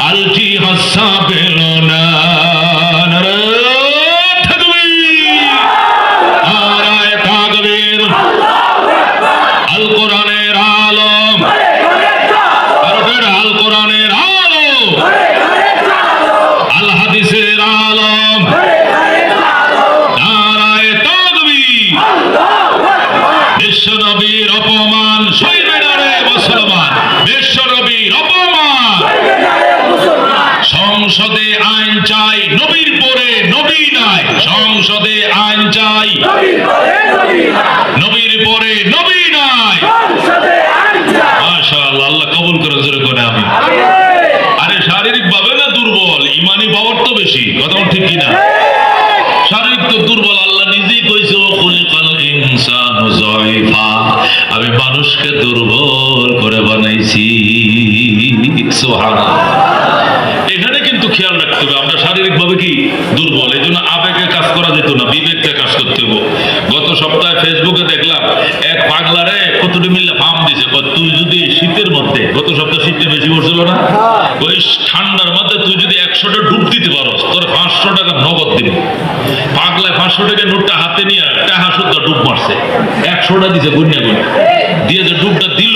Algae হাসা পেল না। আল কোরআনের আলম, আল কোরআনের আলম, আল হাদিসের আলম, নারায়ে তাকবীর। বিশ্ব নবীর অপমান সইবে না রে মুসলমান, বিশ্ব নবীর অপমান। সংসদে আইন চাই, নবীর পরে নবী নাই। সংসদে আইন চাই, নবীর পরে নবী নাই। মাশাআল্লাহ, আল্লাহ কবুল করে জোরে করে আমি। আরে শারীরিক ভাবে না দুর্বল, ইমানি পাওয়ার তো বেশি। কথা ঠিক কিনা? শারীরিক তো দুর্বল, আল্লাহ নিজেই কইছে খুলিকাল ইনসানু যায়ফা, আমি মানুষকে দুর্বল করে বানাইছি। সুবহানাল্লাহ। এখানে কিন্তু খেয়াল রাখতে হবে আমরা শারীরিক ভাবে কি দুর্বল, এই জন্য আবেগে কাজ করা যেত না, বিবেককে কাজ করতে হবে। গত সপ্তাহে ফেসবুকে দেখলাম এক পাগলারে কতটি মিললে ফার্ম দিছে, তুই যদি শীতের মধ্যে, গত সপ্তাহে শীতটা বেশি পড়ছিল না, ওই ঠান্ডার মধ্যে তুই যদি 100টা ডুব দিতে পারো তোর 500 টাকা নগদ দিবে। পাগলায় 500 টাকা নোটটা হাতে নিয়ে টাকা শুদ্ধ ডুব মারছে, 100টা দিছে গুনিয়া গুনি দিয়ে যে ডুবটা দিল।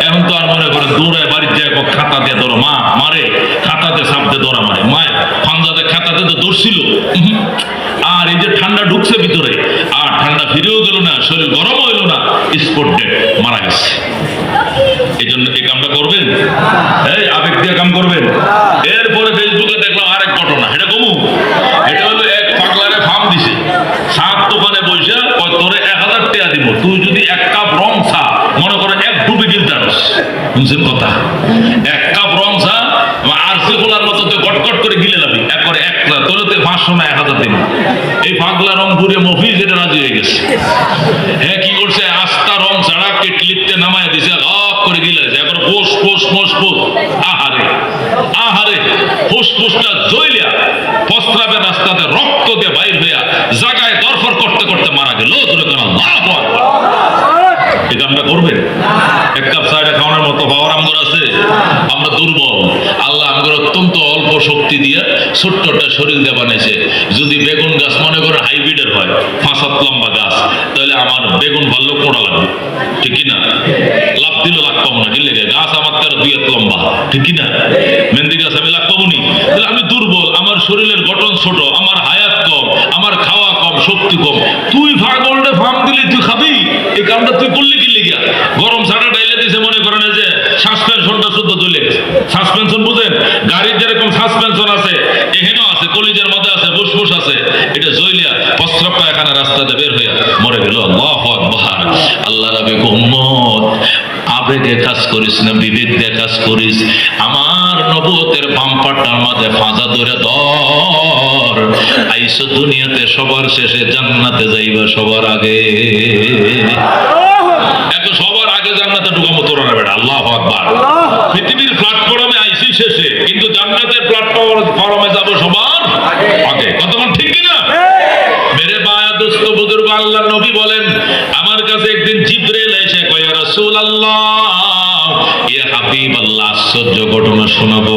এখন তো আর মনে করে দৌড়ায় বাড়ির যায় খাতা দিয়ে ধরো মা মারে, খাতাতে সাপতে ধরা মারে, মায়ের ফান্দাতে খাতাতে তো দৌড়ছিল। আর এই যে ঠান্ডা ঢুকছে ভিতরে, আর ঠান্ডা ফিরেও গেল না, শরীর গরম হইল না, স্পট ডেড, মারা গেছে। এই জন্য এই কামটা করবেন, এই আবেগ দিয়ে কাম করবেন। এরপরে ফেসবুকে দেখলাম আরেক ঘটনা, এটা কমু, এটা হলো এক পাগলারে ফার্ম দিছে, সাত দোকানে বসে তোরে 1000 টাকা দিব, তুই যদি 1 কাপ রং চা মনে করো 1 ডুবে গিলতে পারস। বুঝছেন কথা? 1 কাপ রং চা আরসি খোলার মতো তো গটগট করে গিলে যাবি, একবারে 1 গ্লাস, তোলে 500 না 1000 দিব। এই পাগলা রং ঘুরিয়ে মফিজ এটা রাজি হয়ে গেছে। হ্যাঁ, কি করছে, আস্তা রং ছাড়া কেটলিতে নামায় দিছে, লাভ করে গিলে দিছে, একবার পোষ পোষ পোষ পোষ। আহারে আহারে, ফুসফুসটা জ্বলিয়া প্রস্রাবের রাস্তাতে রক্ত দিয়ে বাইর হইয়া জায়গায় দরফর করতে করতে মারা গেল। এটা আমরা করবেন? 1 কাপ চাটা খাওয়ানোর মতো পাওয়ার আমগর আছে? আমরা দুর্বল। আল্লাহ আমগর অত্যন্ত অল্প শক্তি দিয়ে ছোট্ট একটা শরীর দিয়ে বানাইছে। যদি বেগুন গাছ মনে করে হাইব্রিডের হয়, 5-7 লম্বা গাছ, তাহলে আমার বেগুন ভালো কোড়া লাগবে, ঠিক কিনা? লাভ দিলে লাভ পাবো না, কি লেগে গাছ আমার 13-2 লম্বা, ঠিক কিনা? মেহেন্দি গাছ আমি লাভ পাবো নি, তাহলে আমি দুর্বল, আমার শরীরের গঠন ছোট, আমার হায়াত কম, আমার খাওয়া কম, শক্তি কম। তুই পাগলরে ফার্ম দিলি, তুই খাবি? এই কামটা তুই করলি কি লেগিয়া? গরম ছাড়া ডাইলে দিছে, মনে করেন যে সাসপেনশনটা শুদ্ধ চলে গেছে। সাসপেনশন বুঝেন? গাড়ির যেরকম সাসপেনশন আছে, এখানেও আছে, কলিজের মধ্যে আছে, ফুসফুস আছে, এটা জইলিয়া প্রস্রাব পায়খানা রাস্তাতে বের হইয়া মরে গেল। আল্লাহু আকবার। আল্লাহ রাবে উম্মত, আবেগে কাজ করিস না, বিবেক দিয়ে কাজ করিস। আমার নবুয়তের বাম্পারটার মাঝে ফাঁদা ধরে ধর। আইসো দুনিয়াতে সবার শেষে, জান্নাতে যাইবা সবার আগে। এত সবার আগে জান্নাতে ঢুকাবো তোরা না বেটা। আল্লাহু আকবার। পৃথিবীর প্ল্যাটফর্মে আইসি শেষে, কিন্তু জান্নাতের প্ল্যাটফর্মে যাবো সবার আগে। কতক্ষণ ঠিক কিনা? মেরে বায়া দোস্ত বুজুর্গ, আল্লাহ নবী বলেন, আমার কাছে একদিন জিবরাইল এসে কয়, ইয়া রাসূলুল্লাহ, ইয়া হাবিবাল্লাহ, আশ্চর্য ঘটনা শোনাবো।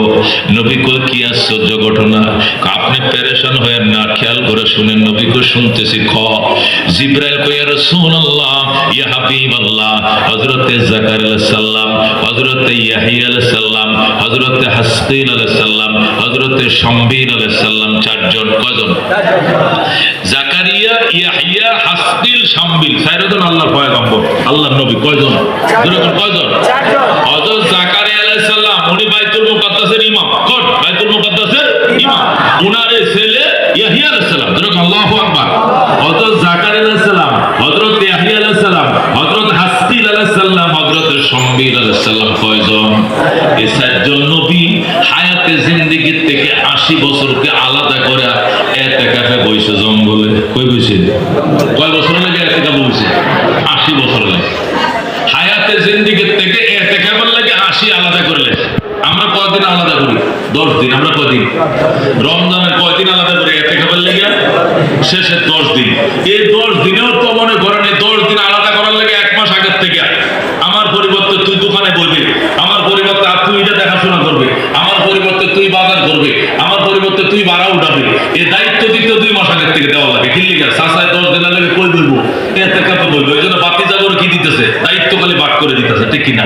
নবী কয়, কি আশ্চর্য ঘটনা? আপনি পেরেশান হয়েন না, খেয়াল করে শুনেন। নবী কয়, শুনতেছি। জিবরাইল কয়, ইয়া রাসূলুল্লাহ, ইয়া হাবিবাল্লাহ, হযরতে যাকারিয়া আলাইহিস সালাম, হযরতে ইয়াহইয়া আলাইহিস সালাম, হযরতে হাসকিল আলাইহিস সালাম, হযরতে শামবিল আলাইহিস সালাম, 4 জন। কয়জন? যাকারিয়া, ইয়াহইয়া, হাসকিল, শামবিল, 4 জন আল্লাহর পয়গম্বর, আল্লাহর নবী। কয়জন? কয়জন? 4 জন। হযরত যাকারিয়া আলাইহিস সালাম উনি বাইতুল মুকাদ্দাসের ইমাম। কোন? বাইতুল মুকাদ্দাসের ইমাম। উনার ছেলে ইয়াহইয়া আলাইহিস সালাম। আল্লাহু আকবার। হযরত যাকারিয়া আলাইহিস সালাম, হযরত ইয়াহইয়া আলাইহিস সালাম, হযরত হাসকিল আলাইহিস সালাম, হযরত শামবিল আলাইহিস সালাম। কয়জন? এই 4 জন নবী হায়াতে জিন্দেগি থেকে 80 বছরকে আলাদা করে ইতিকাফে বইছে জঙ্গলে। কই বইছে? কয় বছর লাগে ইতিকাফ বইছে? 80 বছর লাগে। হায়াতে জিন্দেগি থেকে ইতিকাফের লাগে 80 আলাদা করলে। আমরা কয়দিন আলাদা করি? 10 দিন। আমরা কয়দিন? রমজানের কয়দিন আলাদা করি ইতিকাফের লাগে? শেষে 10 দিন। এই 10 দিনেও তো মনে করেন এই 10 দিন আলাদা করার লাগে 1 মাস আগের থেকে আমার পরিবর্তে তুই দোকানে বইবি, আমার পরিবর্তে তুই এটা দেখাশোনা করবি, আমার পরিবর্তে তুই এই দায়িত্ব দিতে 2 মাস আগের থেকে দেওয়া লাগে। কি লিখা সাসায় 10 দিন লাগে কই বলবো এতেকাবে বলবো, এই জন্য বাতি জাগর কি দিতেছে, দায়িত্ব খালি ভাগ করে দিতেছে, ঠিক কিনা?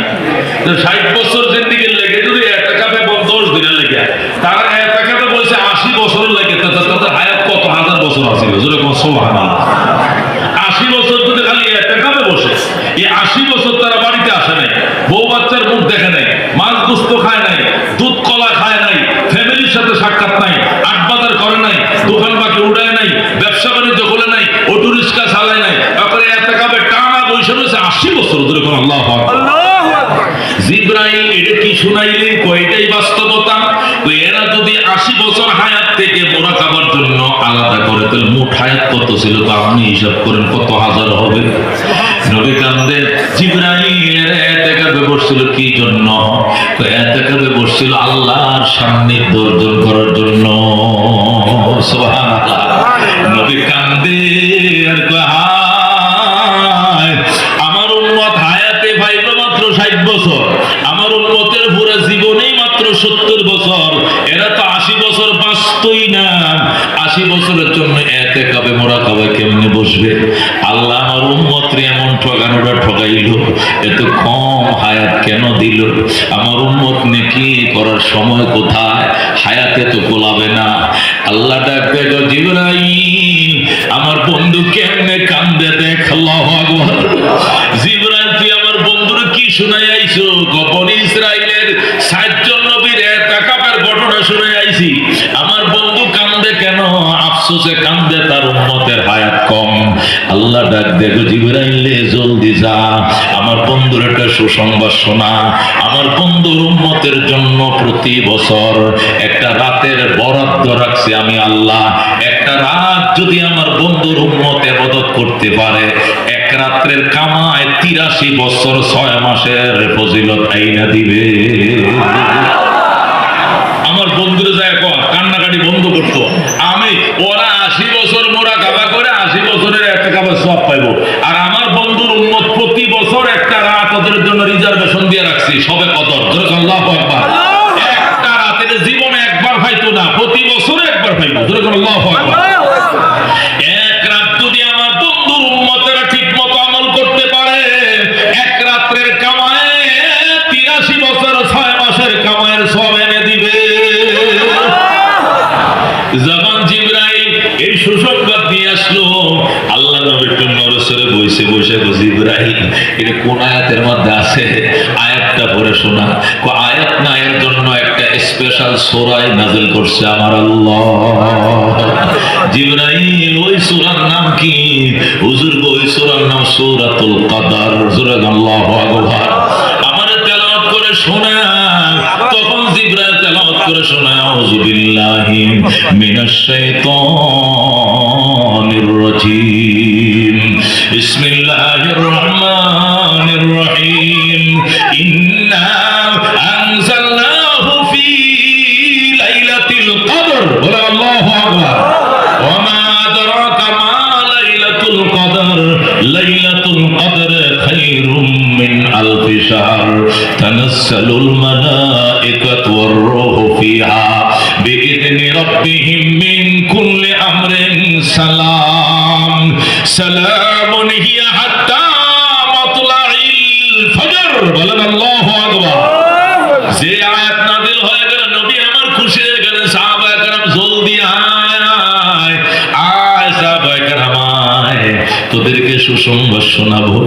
60 বছর জিন্দিগির লেগে যদি এতেকাবে 10 দিনের লেগে, তারা এতেকাবে বলছে 80 বছর লাগে, তাদের হায়াত কত হাজার বছর আছে? যেরকম সুবহানাল্লাহ, 80 বছর যদি খালি এতেকাবে বসে, এই 80 বছর তারা বাড়িতে আসে নাই, বউ বাচ্চার মুখ দেখে নাই, মাছ গোস্ত খায় নাই, দুধ কলা খায় নাই, ফ্যামিলির সাথে সাক্ষাৎ নাই, আট বাজার করে নাই, দোকান বাকি উড়ায় নাই, ব্যবসা বাণিজ্য করে নাই, অটো রিক্সা চালায় নাই, তারপরে এতেকাবে টানা বসে রয়েছে 80 বছর ধরে। কোন আল্লাহু আকবার। জিবরাইল এটা কি শুনাইলে কয়টাই বাস্তবতা। এরা যদি 80 বছর হায়াত থেকে মুরাকাবার জন্য আলাদা করে, তাহলে মোট হায়াত কত ছিল তা আপনি হিসাব করেন, কত হাজার হবে। নবী কান্দে জিবরাইল এতেকাবে বসছিল কি জন্য? এতেকাবে বসছিল আল্লাহর সান্নিধ্য অর্জন করার জন্য। সুবহানাল্লাহ। নবী কান্দে আর কয় আমার উম্মত হায়াতে পাইল মাত্র 60 বছর, আমার উম্মতের পুরো জীবনেই মাত্র 70 বছর, এরা তো 80 বছর বাঁচতই না। 80 বছরের জন্য এতেকাবে মুরাকাবায় কেমনে বসবে? আল্লাহ আমার উম্মতরে এমন ঠকানোটা ঠকাইল, এত কম হায়াত কেন দিল? আমার উম্মত নেকি করার সময় কোথায়? হায়াতে তো গোলাবে না। আল্লাহ ডাক দেখো জিবরাইল আমার বন্ধু কেমনে কান্দে দেখ। আল্লাহু আকবার। জিবরাইল তুই আমার বন্ধুর কি শুনাই আইছো? বনি ইসরাইলের 60 জন নবীর এতেকাবের ঘটনা শুনে আইছি। আমার বন্ধু কান্দে কেন? আফসোসে কান্দে, তার উম্মতের হায়াত কম। আল্লাহ ডাক দেখো জিবরাইল জলদি যা, আমার বন্ধুর একটা সুসংবাদ শোনা। আমার বন্ধুর উম্মতের জন্য প্রতি বছর একটা রাতের বরাদ্দ রাখছি আমি আল্লাহ। একটা রাত যদি আমার বন্ধুর উম্মত ইবাদত করতে পারে, এক রাত্রের কামায় 83 বছর 6 মাসের ফজিলত আইনা দিবে। আমার বন্ধুরা যায় কান্নাকাটি বন্ধ করতো, আমি ওরা 80 বছর মুরাকাবা করে 80 বছরের এতেকাবের সওয়াব পাইবো, আর আমার বন্ধুর উম্মত প্রতি বছর একটা রাত ওদের জন্য রিজার্ভেশন দিয়ে রাখছি, সবে কদর। আল্লাহু আকবার। একটা রাতের জীবনে একবার পাইতো না, প্রতি বছর একবার পাইবো। আল্লাহু আকবার। এক রাত যদি আমার বন্ধুর উম্মতেরা ঠিক মতো আমল করতে পারে, এক রাত্রের কামায় 83 বছর 6 মাসের কামায়ের সওয়াব এনে দিবে। যখন জিবরাইল এই সুসংবাদ নিয়ে আসলো, আল্লাহ নবী নরসরে বসে বসে জিবরাইল এটা কোন আয়াতের মধ্যে আছে? আয়াতটা পড়ে শোনা। আয়াত না, এর জন্য একটা স্পেশাল সূরা নাযিল করছে আমার আল্লাহ। জিবরাইল ওই সূরার নাম কি? হুজুর ওই সূরার নাম সূরাতুল কদর। আল্লাহু আকবার। আমারে তেলাওয়াত করে শোনা। তখন জিবরাইল তেলাওয়াত করে শোনায় আউযু বিল্লাহি মিনাশ শাইতানির রাজীম, বিসমিল্লাহির রহমানির রহিম, ইন্না আনজালনাহু ফি লাইলাতিল কদর। বলে আল্লাহু আকবার। ওয়া মা আদরাকা মা লাইলাতুল কদর, লাইলাতুল কদর খায়রুম মিন আলফি শাহর, তানাজ্জালুল মালায়েকাতু ওয়ার রূহু ফিহা বিইذনি রাব্বিহিম মিন কুল্লি আমরিন সালাম, সালামুন হিয়া হাত্তা মাতলাইল ফজর। বলেন আল্লাহু আকবার। যে আয়াত নাযিল হয়ে গেল, নবী আমার খুশি হয়ে গেলেন। সাহাবায়ে কেরাম জলদি আয় আয়, সাহাবায়ে কেরাম আয়, তোদেরকে সুসংবাদ শোনাবো।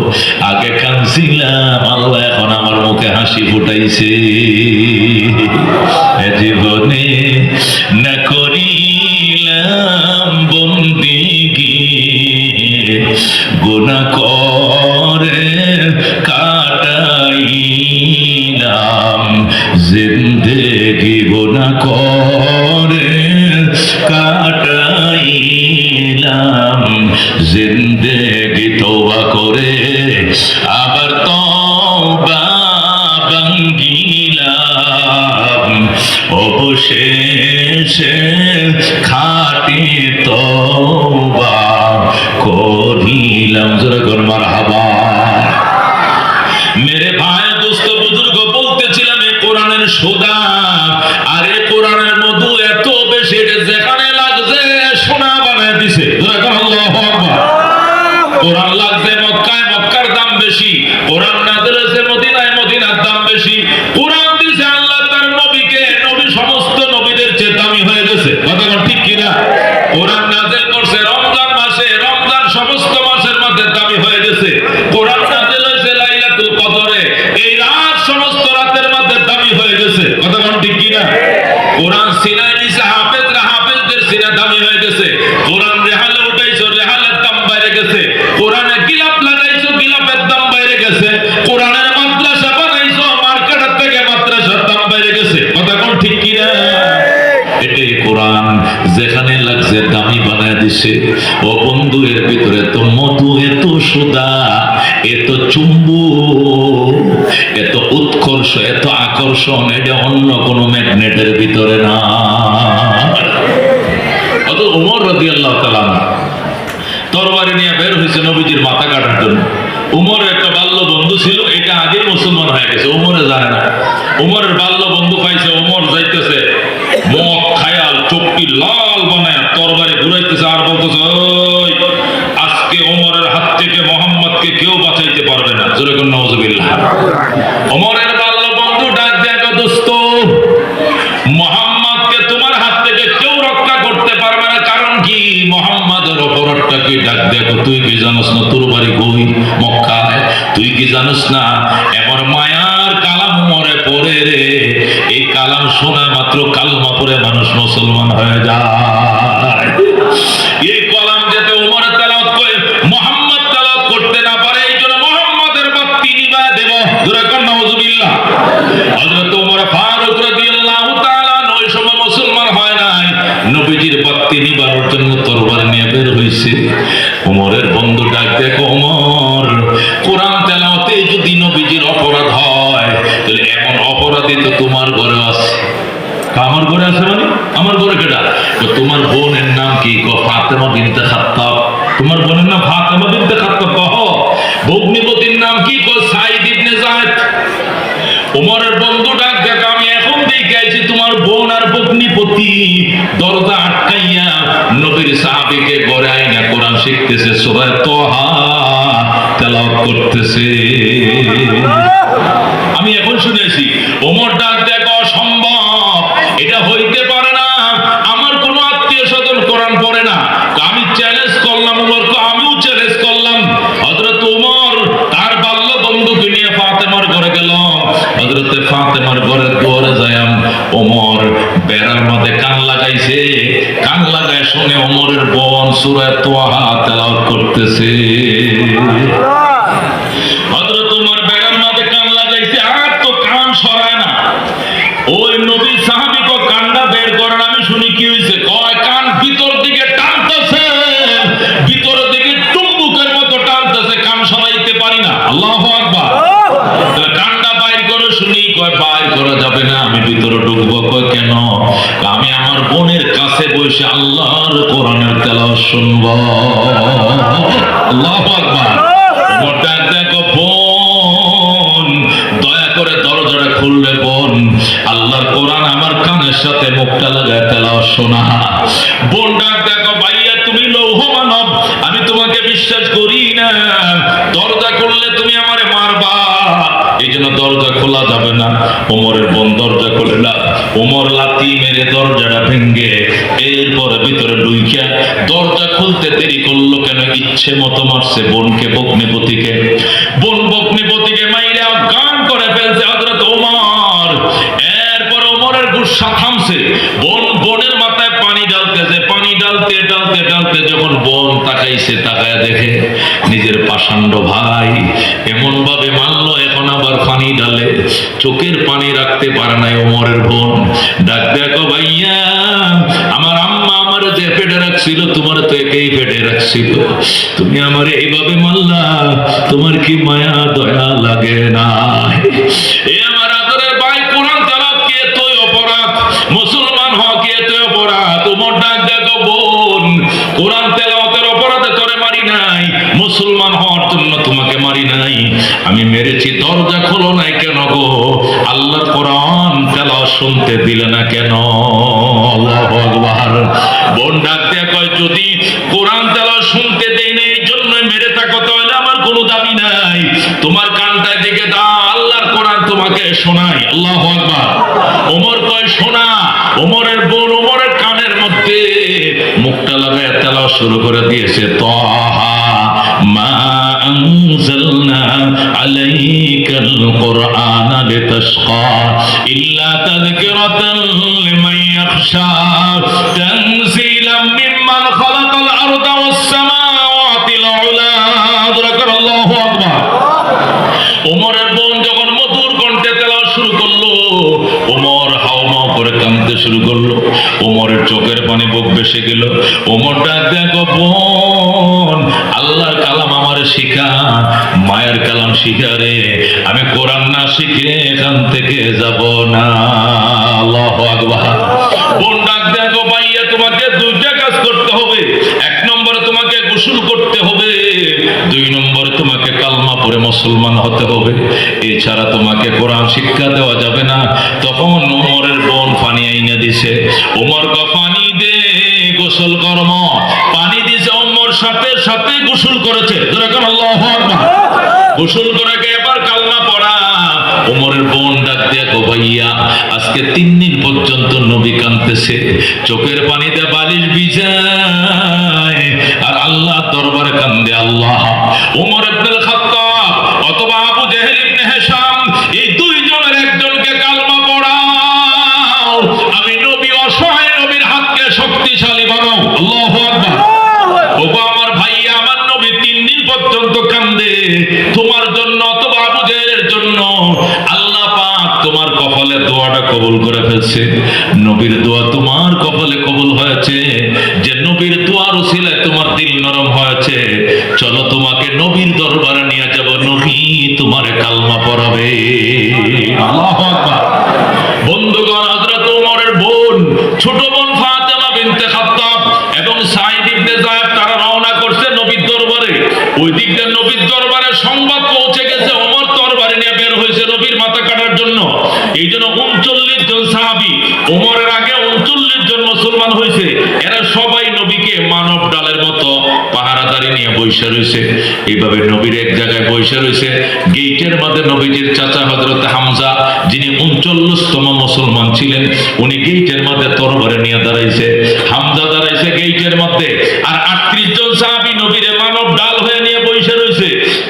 আগে কাঁদছিলাম, আল্লাহ এখন আমার মুখে হাসি ফুটাইছে। জীবনে না করিলাম বন্দেগী, গুনাহ করে কাটাইলাম জিন্দেগি, গুনাহ করে কাটাইলাম জিন্দেগি। তওবা করে আবার তওবা ভাঙ্গিলাম, অবশেষে খাঁটি তওবা করিলাম। জোরে কর মারহাবা। মেরে ভাই দোস্ত বুজুর্গ বলতেছিলাম, এই কোরআনের সোদা আর এই কোরআনের মধু এত বেশি, যেখানে লাগছে কোরআন যেখানে লাগছে দামি বানায় দিছে। ও বন্ধু, এর ভিতরে তো মধু, এত সুদা, এত চুম্বক, এত উৎকর্ষ, এত আকর্ষণ, এটা অন্য কোনো ম্যাগনেটের ভিতরে না। অত ওমর রাদিয়াল্লাহু তাআলা তরবারি নিয়ে বের হয়েছে নবীজির মাথা কাটার জন্য। উমরের একটা বাল্য বন্ধু ছিল, এটা আগেই মুসলমান হয়ে গেছে, উমরে জানে না। উমরের বাল্য বন্ধু পাইছে, উমর যাইতেছে মদ খায়াল চোখটি লাল বানায় তরবারি ঘুরাইতেছে আর বলতেছে, ওই আজকে ওমরের হাত থেকে মোহাম্মদকে কেউ বাঁচাইতে পারবে না। জোরে কোন নাউজুবিল্লাহ। ওমরের বাল্য বন্ধু ডাক দেয়, দোস্ত, মোহাম্মদকে তোমার হাত থেকে কেউ রক্ষা করতে পারবে না। কারণ কি? মোহাম্মদের অপরাধটাকে ডাক দেখো, তুই কি জানোস না তোর বাড়ি কই? মক্কায়। তুই কি জানোস না এমন মায়ার কালাম মরে পড়ে রে, এই কালাম শোনা মাত্র কালমা পড়ে মানুষ মুসলমান হয়ে যায়। এই কালাম যাতে ওমরে তেলাওয়াত করে মুহাম্মদ তেলাওয়াত করতে না পারে, এই জন্য মুহাম্মাদের বাতি নিভায় দেব। জোরে কোন নাউজুবিল্লাহ। হযরত ওমর ফারুক রাদিয়াল্লাহু তাআলা ওই সময় মুসলমান হয় নাই, নবীজির বাতি নিভানোর জন্য তরবারি নিয়ে বের হইছে। ওমরের বন্ধু ডাক দেখো, ওমর, কোরআন তেলাওয়াতে যদি নবীজির অপরাধ হয়, তাহলে এমন অপরাধী তো তোমার ঘরে আছে। আমার ঘরে আছে মানে? আমার ঘরে কেটা? তোমার বোনের নাম কি? ফাতেমা বিনতে খাত্তাব। তোমার বোনের নাম ফাতেমা বিনতে খাত্তাব। কহ ভগ্নিপতির নাম কি? সাইদ ইবনে যায়েদ। ওমরের বন্ধু ডাক দেখ, আমি এখন দেখাইছি তোমার বোন আর ভগ্নিপতি দরজা আটকাইয়া নবীর সাহাবীকে ঘরে আইনা কোরআন শিখতেছে, সূরা তাহা তেলাওয়াত করতেছে। আমি এখন শুনেছি। ওমর ডাক দেখ, অসম্ভব, এটা হইতে পারে না, আমার কোন আত্মীয় স্বজন কোরআন পড়ে না। আমি চ্যালেঞ্জ করলাম ওমরকে, আমিও চ্যালেঞ্জ করলাম। হযরত ওমর তার বাল্য বন্ধুকে নিয়ে ফাতেমার ঘরে গেল। হযরত ফাতেমার ঘরের দুয়ারে যায়াম ওমর বেড়ার মধ্যে কান লাগাইছে। কান লাগায় শুনে ওমরের বোন সূরা তাহা তেলাওয়াত করতেছে। হযরত ওমর বেড়ার মধ্যে কান লাগাইছে, আর তো কান সরায় না। ওই নবী সাহাবী কো কানটা বের করেন, আমি শুনি কি হইছে। কয় কান ভিতর দিকে টানতেছে, ভিতর দিকে চুম্বকের মতো টানতেছে, কান সরাইতে পারি না। আল্লাহু আকবার। কানটা বাইর করে শুনি। কয় বাইর করা যাবে না, আমি ভিতরে ঢুকবো। কয় কেন? আমি আমার বোনের কাছে বসে আল্লাহর কোরআনের তেলাওয়াত শুনবো। আল্লাহু আকবার। মোটা দেখো বোন, দয়া করে দরজাটা খুললে বোন, আল্লাহর কোরআন আমার কানের সাথে মুখটা লাগায় তেলাওয়াত শোনা। বোন ডাক দেখো, ভাইয়া তুমি লৌহ মানব, আমি তোমাকে বিশ্বাস করি না, দরজা খুললে তুমি আমারে মারবা, এই জন্য দরজা খোলা যাবে না। ওমরের বোন দরজা খুলে না, ওমর লাথি মেরে দরজাটা ভেঙ্গে এরপরে ভিতরে ঢুইকা দরজা খুলতে দেরি করলো কেন? ইচ্ছে মতো মারছে বোনকে, ভগ্নিপতিকে। বোন ভগ্নিপতিকে মাইরা গান করে ফেলছে হযরত ওমর। এরপর ওমরের গুসা থামছে। বোনের মাথায় পানি ঢালতেছে, পানি ঢালতে ঢালতে ঢালতে যখন বোন তাকাইছে, তাকায় দেখে নিজের পাষাণ্ড ভাই এমন ভাবে মারলো, এখন আবার পানি ঢালে। চোখের পানি রাখতে পারে নাই ওমরের বোন। ডাক দেখো, ভাইয়া, আমার আম্মা আমার যে পেটে রাখছিল, তোমার তো একেই পেটে রাখছিল, তুমি আমার এইভাবে মারলা, তোমার কি মায়া দয়া লাগে না? এ আমার আদরের ভাই, কোরআন তেলাওয়াত কি এতই অপরাধ? মুসলমান হওয়া কি এতই অপরাধ? ওমর ডাক দেখো, বোন, কোরআন তেলাওয়াতের অপরাধে তোরে মারি নাই, মুসলমান হওয়ার জন্য তোমাকে মারি নাই। আমি মেরেছি, দরজা খোলো নাই কেন গো? আল্লাহর কোরআন তেলাওয়াত শুনতে দিলে না কেন? আল্লাহু আকবার। বোন ডাক দিয়ে কয়, যদি কোরআন তেলাওয়াত শুনতে দেই না এই জন্যই মেরে থাকো, তাহলে আমার কোনো দাবি নাই। তোমার কানটায় দিকে দাও, আল্লাহর কোরআন তোমাকে শোনাই। আল্লাহু আকবার। ওমর কয়, শোনা। ওমরের বোন ওমরের কানের মধ্যে মুখটা লাগায় তেলাওয়াত শুরু করে দিয়েছে, তাহা মা আনজালনা আলাইকাল কুরআনা লিতাশকা ইল্লা তাযকিরাতান লিমান ইয়াখশা তানজিলাম মিম্মান খালাকাল আরদা ওয়াস সামাওয়াতিল উলা। আল্লাহু আকবার। ওমরের বোন যখন মধুর কণ্ঠে তেলাওয়াত শুরু করলো, ওমর হাওমাও করে কাঁদতে শুরু করলো। ওমরের চোখের পানি বুক ভেসে গেল। ওমর ডাক দেখো বোন, আল্লাহর কালাম আমার শিখা, মায়ের কালাম শিখা রে, আমি কোরআন না শিখে এখান থেকে যাব না। আল্লাহু আকবার। বোন ডাক দেখো ভাইয়া, তোমাকে দুইটা কাজ করতে হবে। এক নম্বরে তোমাকে গোসল করতে হবে, দুই নম্বরে তোমাকে কালমা পড়ে মুসলমান হতে হবে, এছাড়া তোমাকে কোরআন শিক্ষা দেওয়া যাবে না। তখন ওমরের বোন পানি আইনা দিছে। ওমর ক পানি দে, গোসল কর্ম, পানি দিছে। ওমর সাথে সাথে গোসল করেছে। যেরকম আল্লাহু আকবার। গোসল করে এবার কালমা পড়া। ওমরের বোন ডাক দেখো ভাইয়া, আজকে 3 দিন পর্যন্ত নবী কাঁদতেছে, চোখের পানিতে বালিশ ভিজায় আর আল্লাহ দরবারে কান্দে। আল্লাহ, ওমর ইবনুল খাত্তাব অথবা আবু জেহেল ইবনে হিশাম, এই দুইজনের একজনকে কালমা পড়াও, আমি নবী অসহায় নবীর হাতকে শক্তিশালী বানাও। আল্লাহু আকবার। ওগো আমার ভাইয়া, আমার নবী 3 দিন পর্যন্ত কান্দে তোমার জন্য অথবা আবু জেহেলের জন্য। আল্লাহ পাক তোমার কপালে দোয়াটা কবুল করে ফেলছে। নবীর দোয়া তোমার কপালে কবুল হয়েছে, যে নবীর দোয়ার উসিলায় তোমার দিল নরম হয়েছে। চলো তোমাকে নবীর দরবারে নিয়ে যাব, নবী তোমারে কালমা পড়াবে। আল্লাহু আকবার। বন্ধুগণ, হযরত ওমরের বোন, ছোট বোন ফাতেমা বিনতে খাত্তাব এবং সাঈদ ইবনে যায়েদ তারা রওনা করছে নবীর দরবারে। ওই দিক দিয়ে নবীর দরবারে সংবাদ পৌঁছে গেছে, ওমর তরবারি নিয়ে বের হয়েছে নবীর মাথা কাটার জন্য। এই জন্য 39 জন সাহাবী, ওমরের আগে 39 জন মুসলমান হয়েছে। এরা সবাই নবীকে মানব ডালের মতো পাহারাদারি নিয়ে বসে রয়েছে। এইভাবে নবীর এক জায়গায় বসে রয়েছে। গেইটের মধ্যে নবীজির চাচা হযরত হামজা, যিনি 39তম মুসলমান ছিলেন, উনি গেইটের মধ্যে তরবারি নিয়ে দাঁড়াইছে। হামজা দাঁড়াইছে গেইটের মধ্যে, আর 38 জন সাহাবী নবীরে মানব ডাল হয়ে নিয়ে বসে রয়েছে।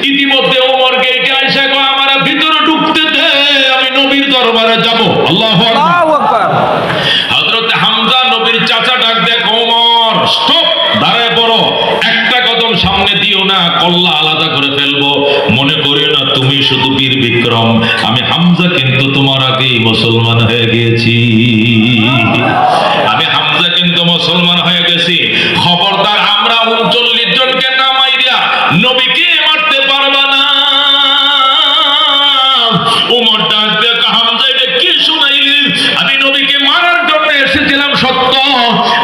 ইতিমধ্যে ওমর গেইটে আইসা কয়, আমার ভিতরে ঢুকতে দে, আমি নবীর দরবারে যাব। আল্লাহু আকবার। হযরত হামজা নবীর চাচা ডাক দেয়, ওমর স্টপ, দাঁড়ায় পড়ো, একটা কদম সামনে দিও না, কল্লা আলাদা করে ফেলবো। মনে করিও না তুমি শুধু বীর বিক্রম, আমি হামজা কিন্তু তোমার আগেই মুসলমান হয়ে গিয়েছি। আমি হামজা কিন্তু মুসলমান হয়ে গেছি। খবরদার, আমরা 39 জনকে না মাইরা নবীকে মারতে পারবা না। ওমর ডাক দিয়ে হামজা, এটা কি শুনাইলি? আমি নবীকে মারার জন্য এসেছিলাম সত্য,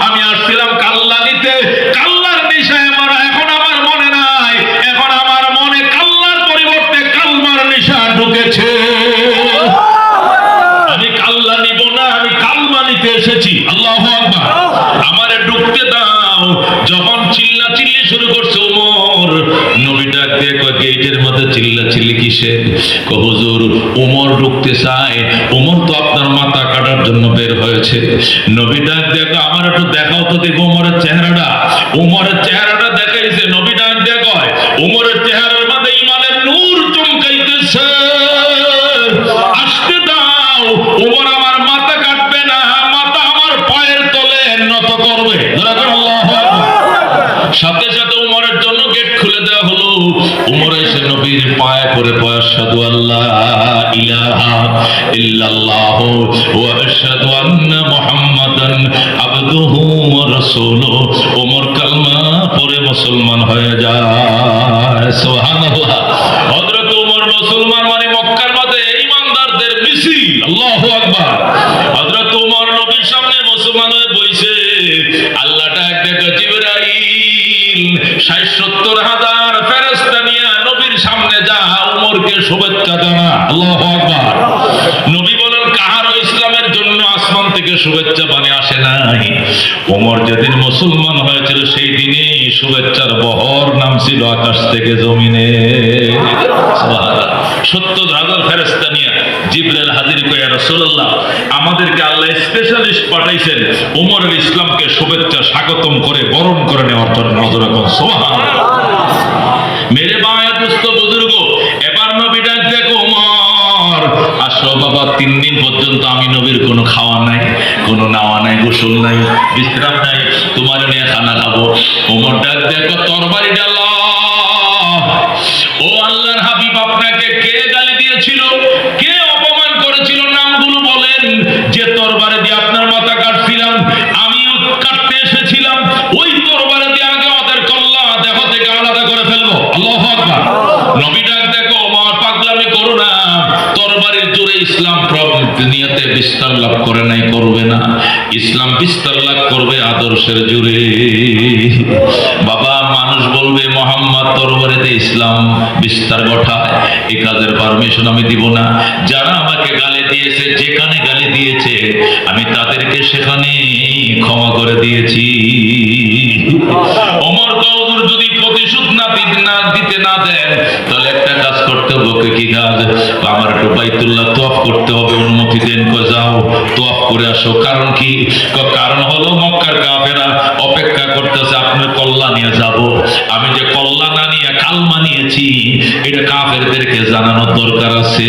আমি আসছিলাম কাল্লা নিতে, কাল্লার নিশায় মারা এখন আমার মনে নাই, এখন আমার মনে কাল্লার পরিবর্তে কালমার নিশা ঢুকেছে। আমি কাল্লা নিব না, আমি কালমা নিতে এসেছি। আল্লাহু আকবার। আমারে ঢুকতে দাও। যখন চিল্লাচিল্লি শুরু করছে ওমর, নবী ডাক দিয়ে কয়, গেটের মধ্যে চিল্লাচিল্লি কিসের? কয়, হুজুর ওমর ঢুকতে চায়, ওমর তো আপনার মাথা কাটার জন্য বের হয়েছে। নবী ডাক দিয়ে কয়, আমার একটু দেখাও তো দেখো ওমরের চেহারাটা। ওমরের চেহারাটা দেখাইছে। নবী ডাক দিয়ে কয়, ওমরের চেহারার মধ্যে ঈমানের নূর চমকাইতেছে, আসতে দাও। ওমর আমার মাথা কাটবে না, মাথা আমার পায়ের তলে নত করবে। আল্লাহু আকবার। সাথে সাথে ওমরের জন্য গেট খুলে দেওয়া হলো। ওমর এসে নবীর পায়ে পড়ে পড়ে, আশহাদু আল্লা ইলাহা ইল্লাল্লাহু ওয়া আশহাদু আন্না মুহাম্মাদান আবদুহু ওয়া রাসূলুহু। ওমর কালমা পড়ে মুসলমান হয়ে যায়। সুবহানাল্লাহ। হযরত ওমর মুসলমান মানে মক্কার মধ্যে ঈমানদারদের মিছিল। আল্লাহু আকবার। হযরত ওমর নবীর সামনে মুসলমান হয়ে বইছে। আল্লাহ ডাক দেখে, জিবরাইল ৬০-৭০ হাজার ফেরেশতা নিয়ে নবীর সামনে যা, ওমরকে শুভেচ্ছা জানা। আল্লাহু আকবার। নবী বলেন, কাহারও ইসলামের জন্য আসমান থেকে শুভেচ্ছা বাণী আসে নাই। ওমর যেদিন মুসলমান হয়েছিল সেই দিনে শুভেচ্ছার বহর নামছিল আকাশ থেকে জমিনে। সুবহানাল্লাহ। ৭০,০০০ ফেরেশতা নিয়ে জিবরাইল হাজির করে, ইয়া রাসূলুল্লাহ, আমাদেরকে আল্লাহ স্পেশালিস্ট পাঠাইছেন ওমরের ইসলামকে শুভেচ্ছা স্বাগতম করে বরণ করে নেওয়ার জন্য। নজর রাখুন। সুবহানাল্লাহ। মেরে ভাই দোস্ত বুজুর্গ, এবার নবী ডাক দেখো, ওমর আসো বাবা, 3 দিন পর্যন্ত আমি নবীর কোনো খাওয়া নাই, কোনো নাওয়া নাই, গোসল নাই, বিশ্রাম নাই, তোমার নিয়ে খানা খাবো। ওমর ডাক দেখো, তরবারি ডালা। ও আল্লাহর হাবিব, আপনাকে কে গালি দিয়েছিল, কে অপমান করেছিল, নামগুলো বলেন, যে তরবারি দিয়ে আপনার মাথা বিস্তার লাভ করে নাই, করবে না। ইসলাম বিস্তার লাভ করবে আদর্শের জুড়ে। বাবা, মানুষ বলবে মোহাম্মদ তরবারিতে ইসলাম বিস্তার ঘটায়, এই কাজের পারমিশন আমি দিব না। যারা আমাকে গালি দিয়েছে, যেখানে গালি দিয়েছে, আমি তাদেরকে সেখানে ক্ষমা করে দিয়েছি। ওমর কওদুর যদি প্রতিশোধ দিতে না দেন, তাহলে একটা কাজ করতে হবে। কি কাজ? আমার একটু বাইতুল্লাহ তওয়াফ করতে হবে, অনুমতি দেন। কই যাও তওয়াফ করে আসো। কারণ কি? কারণ হলো মক্কার কাফেররা অপেক্ষা করতেছে আপনার কল্যাণ নিয়ে যাব। আমি যে কল্যাণ না নিয়ে কালমা নিয়েছি, এটা কাফেরদেরকে জানানোর দরকার আছে।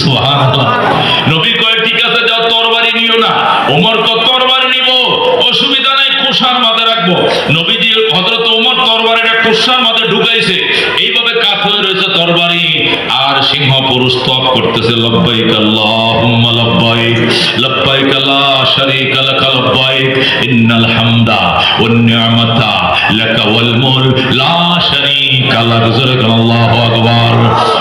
সুবহানাল্লাহ। নবী কয় ঠিক আছে, যাও তরবারি নিও না। ওমর কয় তরবারি নিব, অসুবিধা নাই, কোষার মাঝে রাখবো। নবীজি হযরত ওমর তরবারিটা কোষার মাঝে ঢুকাইছে, এইভাবে কাত হয়ে রয়েছে তরবারি। আর সিংহ পুরুষ তওয়াফ করতেছে, লব্বাইক আল্লাহুম্মা লব্বাইক, লব্বাইক লা শারীকা লাক লব্বাইক, ইন্নাল হামদা ওয়ান নি'মাতা লাকা ওয়াল মুলক লা শারীকা লাক। আল্লাহু আকবার।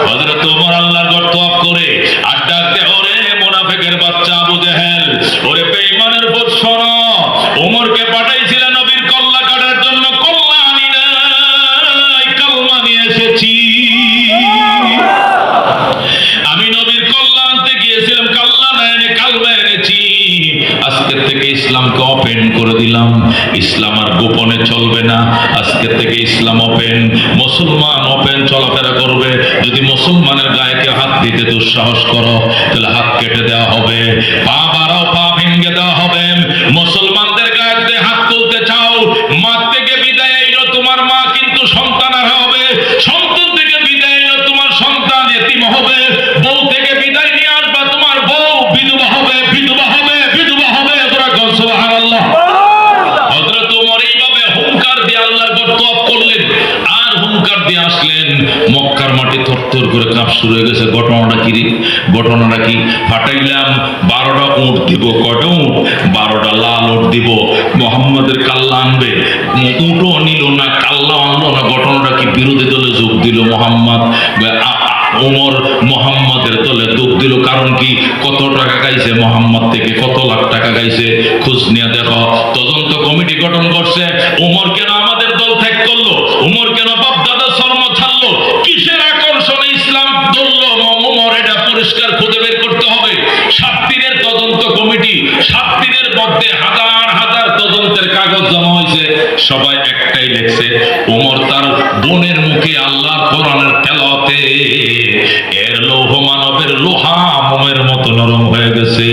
হযরত ওমর আল্লাহর ঘর তওয়াফ করে আর ডাকতে, ওরে মুনাফিকের বাচ্চা আবু জেহেল, ওরে বেঈমানের উপর শোনো, ওমরকে পাঠাইছিলেন নবীর কল্লা কাটার জন্য, কল্লা আনি নাই, কালমা নিয়ে এসেছি। আমি নবীর কল্লা আনতে গিয়েছিলাম, কাল্লা না এনে কালমা এনেছি। আজকের থেকে ইসলামকে ওপেন করে দিলাম। ইসলাম আর গোপনে চলবে না, আজকের থেকে ইসলাম ওপেন। মুসলমান ওপেন চলাফেরা করবে। যদি মুসলমানের গায়ে কেউ হাত দিতে দুঃসাহস করো, তাহলে হাত কেটে দেওয়া হবে, পা বাড়াও, পা ভেঙে দেওয়া হবে। মুসলমানদের গায়ে দিয়ে হাত তুলতে চাও, মা থেকে বিদায় এলো তোমার মা কিন্তু সন্তান আর হবে, সন্তান থেকে বিদায় এলো তোমার সন্তান এতিম হবে, বউ থেকে বিদায় নিয়ে আসবা তোমার বউ বিধবা হবে, বিধবা হবে, বিধবা হবে। সুবহানাল্লাহ। হযরত ওমর এইভাবে হুঙ্কার দিয়ে আল্লাহর ঘর তওয়াফ করলেন আর হুঙ্কার দিয়ে আসলেন। মক্কার মাটি থরথর করে কাঁপ শুরু হয়ে গেছে। ঘটনাটা কি? ঘটনাটা কি? ফাটাইলাম 12টা উট দিব। কয়টা উট? 12টা লাল উট দিব। মুহাম্মাদের কাল্লা আনবে, উটও নিল না, কাল্লা আনলো না। ঘটনাটা কি? বিরোধী দলে যোগ দিল মুহাম্মদ। ওমর মুহাম্মাদের দলে যোগ দিল। কারণ কি? কত টাকা গাইছে মুহাম্মদ থেকে, কত লাখ টাকা গাইছে, খোঁজ নিয়ে দেখো। তদন্ত কমিটি গঠন করছে। ওমর কেন আমাদের দল ত্যাগ করলো? ওমর কেন বাপ দাদা শর্ম ছাড়লো? কিসের আকর্ষণে ইসলাম ধরলো ওমর? এটা পরিষ্কার খুঁজে বের করতে হবে। 7 দিনের তদন্ত কমিটি, 7 দিনের মধ্যে হাজার হাজার তদন্তের কাগজ জমা হয়েছে। সবাই একটাই লেখছে, ওমর তার বোনের মুখে আল্লাহর কোরআনের তেলাওয়াতে এর লৌহ মানবের লোহা মোমের মতো নরম হয়ে গেছে।